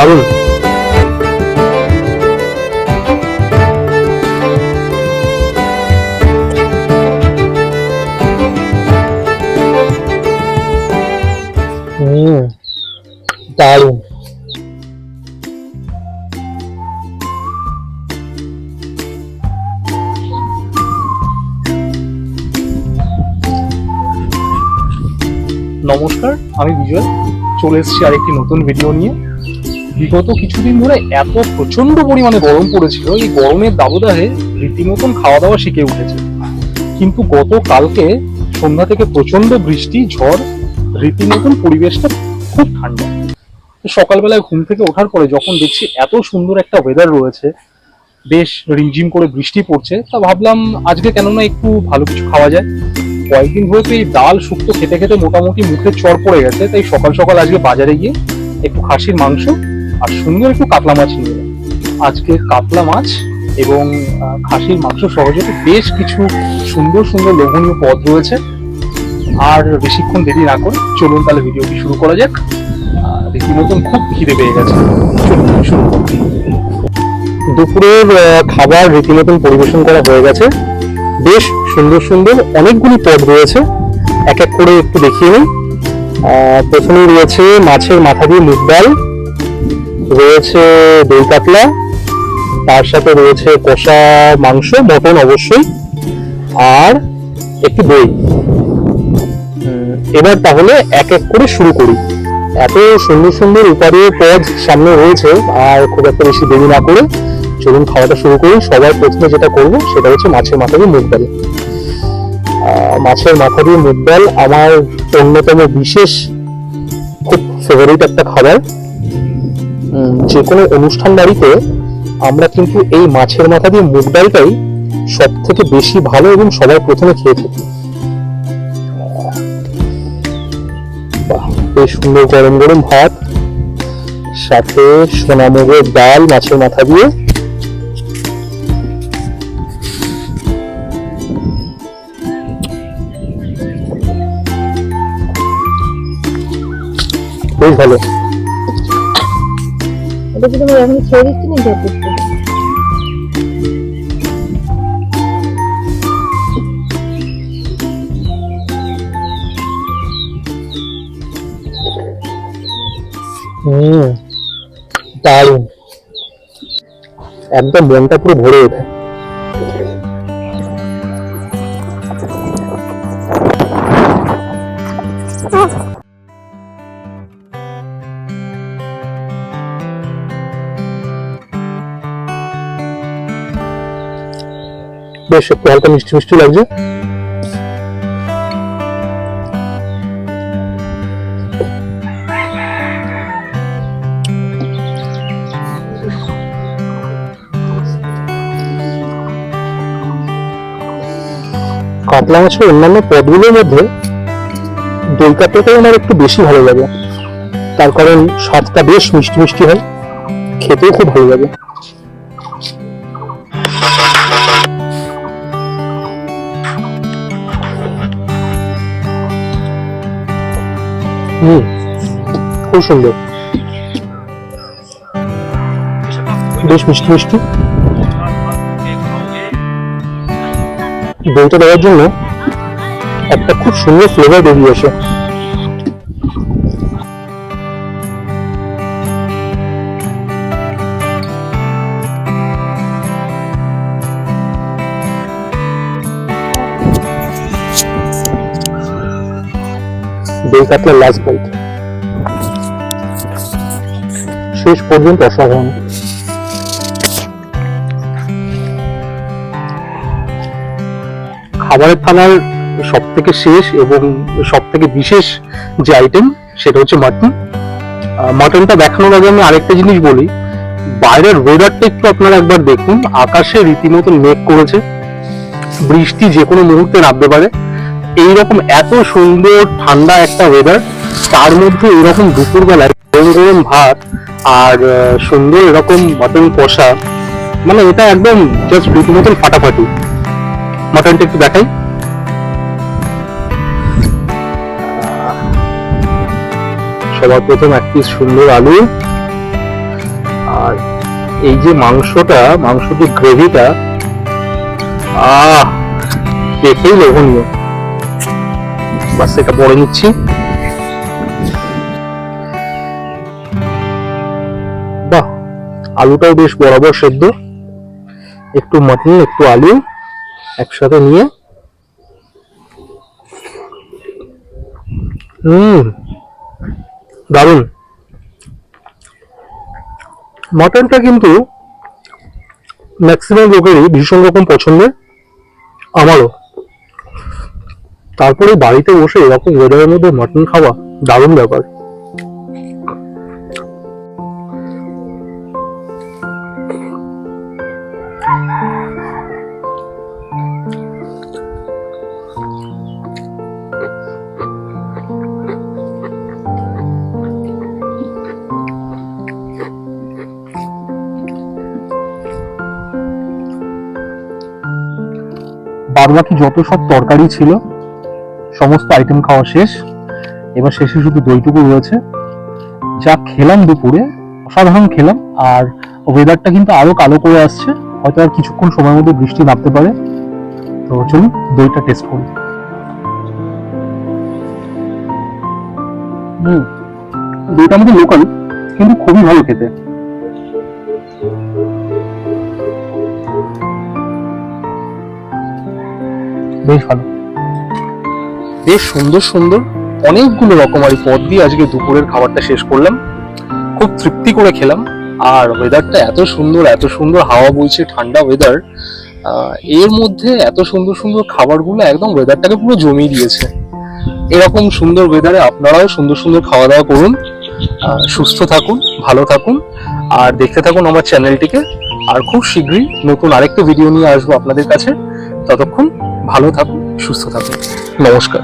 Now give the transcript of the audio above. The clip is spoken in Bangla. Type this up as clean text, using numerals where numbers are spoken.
দারুণ। দারুণ। নমস্কার, আমি বিজয়। চলে এসেছি আরেকটি নতুন ভিডিও নিয়ে। বিগত কিছুদিন ধরে এত প্রচন্ড পরিমাণে গরম পড়েছিল, এই গরমের দাবদাহে রীতিমতন খাওয়া দাওয়া শিখে উঠেছে। কিন্তু গতকালকে সন্ধ্যা থেকে প্রচন্ড বৃষ্টি, ঝড়, রীতিমতন পরিবেশটা খুব ঠান্ডা। সকালবেলায় ঘুম থেকে ওঠার পরে যখন দেখছি এত সুন্দর একটা ওয়েদার রয়েছে, বেশ রিমঝিম করে বৃষ্টি পড়ছে, তা ভাবলাম আজকে কেননা একটু ভালো কিছু খাওয়া যায়। কয়েকদিন ধরে তো এই ডাল শুক্তো খেতে খেতে মোটামুটি মুখে চড় পড়ে গেছে, তাই সকাল সকাল আজকে বাজারে গিয়ে একটু খাসির মাংস আর সুন্দর একটু কাতলা মাছ নিয়ে এলাম। আজকে কাতলা মাছ এবং খাসির মাংস সহযোগে বেশ কিছু সুন্দর সুন্দর লোভনীয় পদ রয়েছে। আর বেশিক্ষণ দেরি না করে চলুন তাহলে ভিডিওটি শুরু করা যাক। রীতিমতন খুব খিদে পেয়ে গেছে, চলুন শুরু করুন। দুপুরের খাবার রীতিমতন পরিবেশন করা হয়ে গেছে। বেশ সুন্দর সুন্দর অনেকগুলি পদ রয়েছে, এক এক করে একটু দেখিয়ে নিই। প্রথমেই রয়েছে মাছের মাথা দিয়ে মুগ ডাল, রয়েছে দই কাতলা, তার সাথে রয়েছে কষা মাংস, মটন অবশ্যই, আর একটু দই। এবার তাহলে এক এক করে শুরু করি। এত সুন্দর সুন্দর উপাদেয় পদ সামনে রয়েছে, আর খুব একটা বেশি দেরি না করে চলুন খাওয়াটা শুরু করি। সবার প্রথমে যেটা করবো সেটা হচ্ছে মাছের মাথা দিয়ে মুগ ডাল। মাছের মাথা দিয়ে মুগ ডাল আমার অন্যতম বিশেষ খুব ফেভারিট একটা খাবার। যে কোনো অনুষ্ঠান বাড়িতে আমরা কিন্তু এই মাছের মাথা দিয়ে মুগ ডালটাই সব থেকে বেশি ভালো এবং সবার প্রথমে খেয়ে থাকি। বেশ সুন্দর গরম গরম ভাত, সাথে সোনামুগের ডাল মাছের মাথা দিয়ে। বেশ ভালো। এটা কি তুমি এখন ছেড়ে দিচ্ছি না? দারুণ, একদম মনটা পুরো ভরে ওঠে। বেশ একটু হালকা মিষ্টি মিষ্টি লাগছে। কাতলা মাছের অন্যান্য পদগুলোর মধ্যে দই কাতলাটাই আমার একটু বেশি ভালো লাগে, তার কারণ স্বাদটা বেশ মিষ্টি মিষ্টি হয়, খেতেও খুব ভালো লাগে। খুব সুন্দর, বেশ মিষ্টি মিষ্টি। দইটা দেওয়ার জন্য একটা খুব সুন্দর ফ্লেভার বেরিয়ে আসে। দই কাতলার লাস্ট বাইট শেষ পর্যন্ত অসাধারণ। খাবারের থালার সব থেকে শেষ এবং সব থেকে বিশেষ যে আইটেম সেটা হচ্ছে মাটন। মাটনটা দেখানোর আগে আমি আরেকটা জিনিস বলি, বাইরের ওয়েদারটা একটু আপনারা একবার দেখুন। আকাশে রীতিমতো মেঘ করেছে, বৃষ্টি যে কোনো মুহূর্তে নামতে পারে। এইরকম এত সুন্দর ঠান্ডা একটা ওয়েদার, তার মধ্যে এরকম দুপুরবেলায় গরম গরম ভাত আর সুন্দর এরকম মাটন কষা, মানে এটা একদম জাস্ট রীতিমতন ফাটাফাটি। মাটনটা একটু দেখাই। সবার প্রথম এক পিস সুন্দর আলু, আর এই যে মাংস যে গ্রেভিটা, দেখেই লোভনীয়। বাস এটা পরে নিচ্ছি। বাহ, আলুটাও বেশ বরাবর সেদ্ধ, একটু মাটন একটু আলু একসাথে নিয়ে দারুন। মাটনটা কিন্তু ম্যাক্সিমাম লোকেরই ভীষণ রকম পছন্দের, আমারও। তারপরে বাড়িতে বসে এরকম ওয়েদারের মধ্যে মাটন খাওয়া দারুণ ব্যাপার। বাদবাকি যত সব তরকারি ছিল সমস্ত আইটেম খাওয়া শেষ। এবার শেষে শুধু দইটুকু রয়েছে। যা খেলাম দুপুরে, অসাধারণ খেলাম। আর ওয়েদারটা কিন্তু আরো কালো করে আসছে, হয়তো আর কিছুক্ষণ সময়ের মধ্যে বৃষ্টি নামতে পারে। তো চলুন দইটা টেস্ট করি। দইটা আমাদের লোকাল, কিন্তু খুবই ভালো খেতে। বেশ ভালো, বেশ সুন্দর সুন্দর অনেকগুলো রকমারি পদ দিয়ে আজকে দুপুরের খাবারটা শেষ করলাম। খুব তৃপ্তি করে খেলাম। আর ওয়েদারটা এত সুন্দর হাওয়া বইছে, ঠান্ডা ওয়েদার, এর মধ্যে এত সুন্দর সুন্দর খাবারগুলো একদম ওয়েদারটাকে পুরো জমিয়ে দিয়েছে। এরকম সুন্দর ওয়েদারে আপনারাও সুন্দর সুন্দর খাওয়া দাওয়া করুন, সুস্থ থাকুন, ভালো থাকুন, আর দেখতে থাকুন আমার চ্যানেলটিকে। আর খুব শীঘ্রই নতুন আরেকটা ভিডিও নিয়ে আসবো আপনাদের কাছে। ততক্ষণ ভালো থাকুন, সুস্থ থাকুন। নমস্কার।